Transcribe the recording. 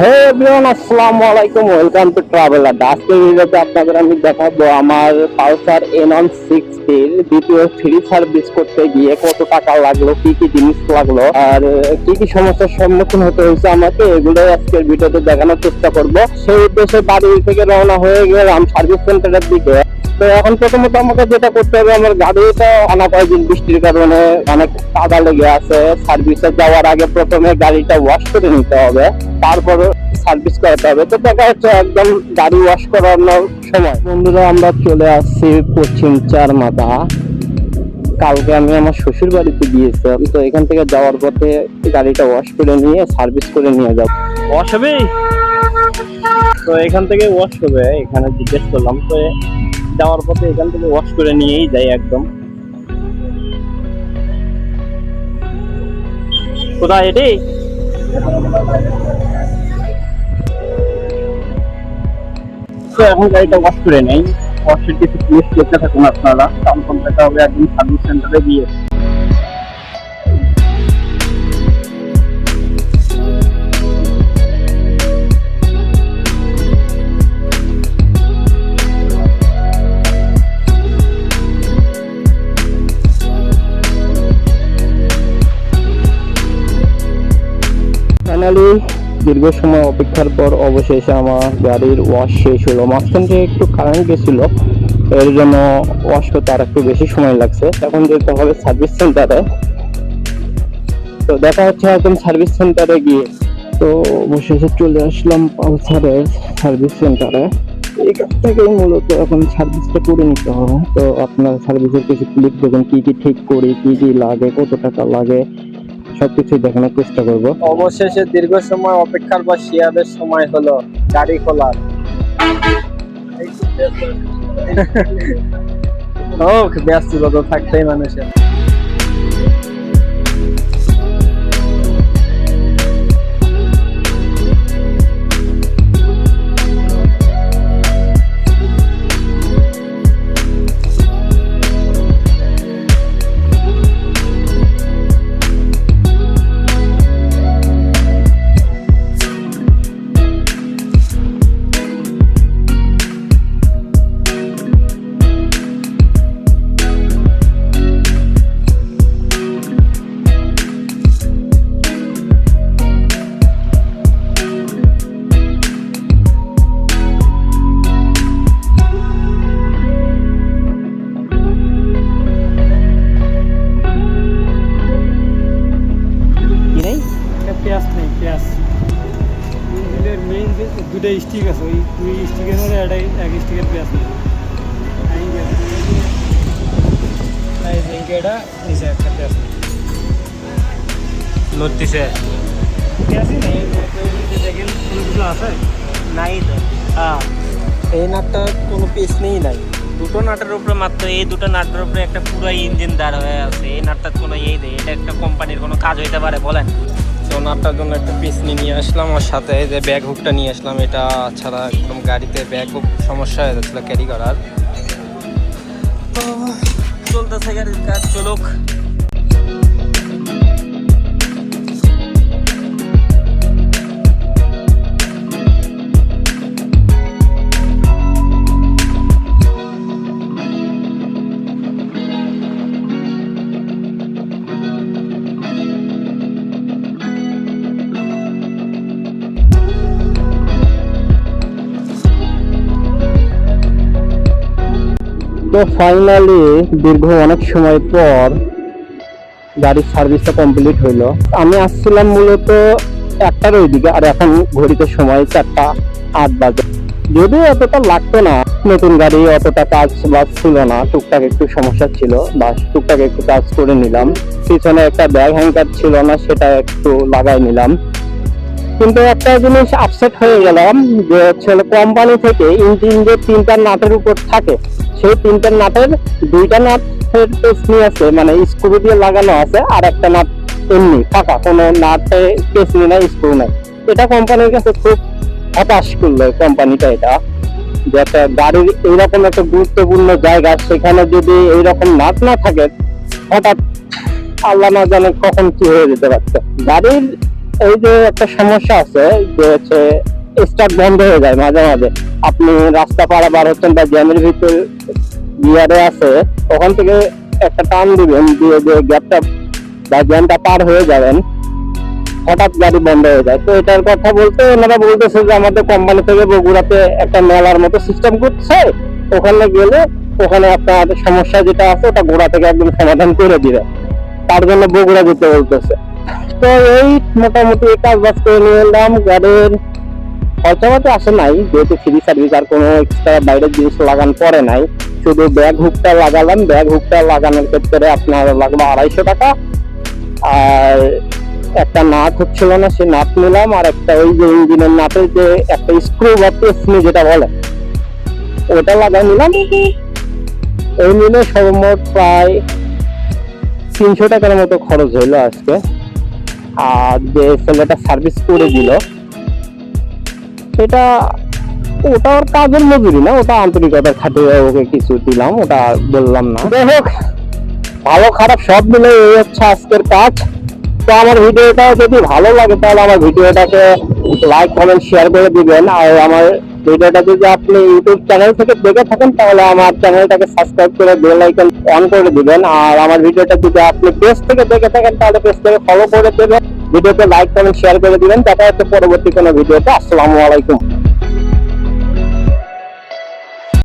হে everyone, আসসালামু আলাইকুম, welcome to travel আড্ডা। আজকের ভিডিওতে আপনাদের আমি দেখাবো আমার পালসার N160 এর দ্বিতীয় ফ্রি সার্ভিস করতে গিয়ে কত টাকা লাগলো, কি কি জিনিস লাগলো, আর কি কি সমস্যার সম্মুখীন হতে হয়েছে আমাকে, এগুলো আজকের ভিডিওতে দেখানোর চেষ্টা করব। সেই উদ্দেশ্যে বাড়ি থেকে রওনা হয়ে গেলাম সার্ভিস সেন্টারের দিকে। তো এখন প্রথমত আমাকে যেটা করতে হবে, আমার গাড়িটা অনেক কয়েকদিন বৃষ্টির কারণে অনেক কাদা লেগে আছে। সার্ভিসে যাওয়ার আগে প্রথমে গাড়িটা ওয়াশ করে নিতে হবে, তারপর সার্ভিস করাতে হবে। তো দেখা যাচ্ছে একদম গাড়ি ওয়াশ করানোর সময় বন্ধুরা আমরা চলে আসছি পশ্চিম চারমাথা। কালকে আমি আমার শ্বশুর বাড়িতে গিয়েছিলাম, তো এখান থেকে যাওয়ার পথে গাড়িটা ওয়াশ করে নিয়ে সার্ভিস করে নিয়ে যাব। ওয়াশ হবে, তো এখান থেকে ওয়াশ হবে, এখানে জিজ্ঞেস করলাম। তো যাওয়ার পথে এখান থেকে ওয়াশ করে নিয়েই যাই একদম। কোথায় এটি? তো এখন গাড়িটা ওয়াশ করে নেই, ওয়াশের কিছু জিনিস দেখতে থাকুন আপনারা। তারপর দেখা হবে একদিন সার্ভিস সেন্টারে গিয়ে। ফাইনালি দীর্ঘ সময় অপেক্ষার পর অবশেষে আমার গাড়ির ওয়াশ শেষ হলো। মাঝখান থেকে একটু কারেন্ট গেছিল, এর জন্য ওয়াশ করতে আর একটু বেশি সময় লাগছে। এখন যেতে হবে সার্ভিস সেন্টারে। তো দেখা হচ্ছে একদম সার্ভিস সেন্টারে গিয়ে। তো অবশেষে চলে আসলাম পালসারের সার্ভিস সেন্টারে। এখান থেকেই মূলত এখন সার্ভিসটা করে নিতে হবে। তো আপনার সার্ভিসের কিছু ক্লিপ দেখুন, কি কি ঠিক করি, কি কি লাগে, কত টাকা লাগে, সবকিছু দেখানোর চেষ্টা করব। অবশেষে দীর্ঘ সময় অপেক্ষার পর শিয়াবের সময় হলো গাড়ি খোলার। ও ব্যস্ততা তো থাকতেই মানুষের। পেঁয়াজ নেই, পেঁয়াজ মেইন দুটো স্টিক আছে, ওই দুই স্টিকের মধ্যে এক স্টিকের পেঁয়াজ নেই। এটা নিচে একটা পেঁয়াজ নেই, লোড দিছে পেঁয়াজই নেই। দেখেন কোনো কিছু আছে নাই তো। হ্যাঁ, এই নাটটা কোনো পিস নেই নাই। দুটো নাটের উপরে মাত্র, এই দুটো নাটের উপরে একটা পুরো ইঞ্জিন দাঁড় হয়ে আছে। এই নাটটার কোনো দেয়, এটা একটা কোম্পানির কোনো কাজ হইতে পারে বলেন? তো নাটটার জন্য একটা পিস নিয়ে আসলাম, আর সাথে যে ব্যাগ হুকটা নিয়ে আসলাম। এটা ছাড়া একদম গাড়িতে ব্যাগ হুক সমস্যা হয়ে যাচ্ছিল ক্যারি করার। তো চলতেছে গাড়ির কাজ, চলুক। তো ফাইনালি দীর্ঘ অনেক সময় পর গাড়ির সার্ভিসটা কমপ্লিট হইলো। আমি আসছিলাম মূলত 1টার ওইদিকে, আর এখন ঘড়িতে সময় 4:08 বাজে। যদিও অতটা লাগতো না, নতুন গাড়ি অতটা কাজ বাজ ছিল না, টুকটাক একটু সমস্যা ছিল, বা টুকটাক একটু কাজ করে নিলাম। পিছনে একটা ব্যাগ হ্যাঙ্গার ছিল না, সেটা একটু লাগাই নিলাম। কিন্তু একটা জিনিস আপসেট হয়ে গেলাম, যে হচ্ছে কোম্পানি থেকে ইঞ্জিন যে 3টা নাটের উপর থাকে, সেই 3টা নাটের 2টা নাটের পেস নিয়ে আছে, মানে স্ক্রু দিয়ে লাগানো আছে, আর একটা নাট এমনি ফাঁকা, কোনো নাটে পেস নিয়ে নাই, স্ক্রু নাই। এটা কোম্পানির কাছে খুব হতাশ করলো কোম্পানিটা। এটা যে একটা গাড়ির এইরকম একটা গুরুত্বপূর্ণ জায়গা, সেখানে যদি এইরকম নাট না থাকে, হঠাৎ আল্লাহ না জানে কখন কি হয়ে যেতে পারছে। গাড়ির এই যে একটা সমস্যা আছে যে হচ্ছে স্টার্ট বন্ধ হয়ে যায় মাঝে মাঝে। আপনি রাস্তা পারাপার হচ্ছেন বা জ্যামের ভিতর গিয়ারে আছে, ওখান থেকে একটা টান দিবেন, দিয়ে যে গ্যাপটা বা জ্যামটা পার হয়ে যাবেন, হঠাৎ গাড়ি বন্ধ হয়ে যায়। তো এটার কথা বলতে ওনারা বলতেছে যে আমাদের কোম্পানি থেকে বগুড়াতে একটা মেলার মতো সিস্টেম করছে, ওখানে গেলে ওখানে আপনার সমস্যা যেটা আছে ওটা গোড়া থেকে একদম সমাধান করে দিবে, তার জন্য বগুড়া যেতে বলতেছে। তো এই মোটামুটি কাজ বাজ করে নিয়ে এলাম। গাড়ির খরচাপাতি আসে নাই, যেহেতু ফ্রি সার্ভিস, আর কোনো এক্সট্রা বাইরের জিনিস লাগান পরে নাই। শুধু ব্যাগ হুকটা লাগালাম, ব্যাগ হুকটা লাগানোর ক্ষেত্রে আপনার লাগলো 250 টাকা। আর একটা নাট হচ্ছিল না, সেই নাট নিলাম, আর একটা ওই যে ইঞ্জিনের নাটের যে একটা স্ক্রু বা পেসনি যেটা বলে, ওটা লাগাই নিলাম। এই মিলে সর্বমোট প্রায় 300 টাকার মতো খরচ হইলো আজকে। আর যে ছেলেটা সার্ভিস করে দিল, এটা ওটা ওর কাজের মজুরি না, ওটা আন্তরিকতার খাটিয়ে ওকে কিছু দিলাম, ওটা বললাম না। যাই হোক, ভালো খারাপ সব মিলে এই হচ্ছে আজকের কাজ। তো আমার ভিডিওটা যদি ভালো লাগে তাহলে আমার ভিডিওটাকে লাইক কমেন্ট শেয়ার করে দিবেন। আর আমার ভিডিওটা যদি আপনি ইউটিউব চ্যানেল থেকে দেখে থাকেন তাহলে আমার চ্যানেলটাকে সাবস্ক্রাইব করে বেল আইকন অন করে দিবেন। আর আমার ভিডিওটা যদি আপনি পেজ থেকে দেখে থাকেন তাহলে পেজ থেকে ফলো করে দেবেন, ভিডিওতে লাইক কমেন্ট শেয়ার করে দিবেন। দেখা হচ্ছে পরবর্তী কোনো ভিডিওতে। আসসালামু আলাইকুম।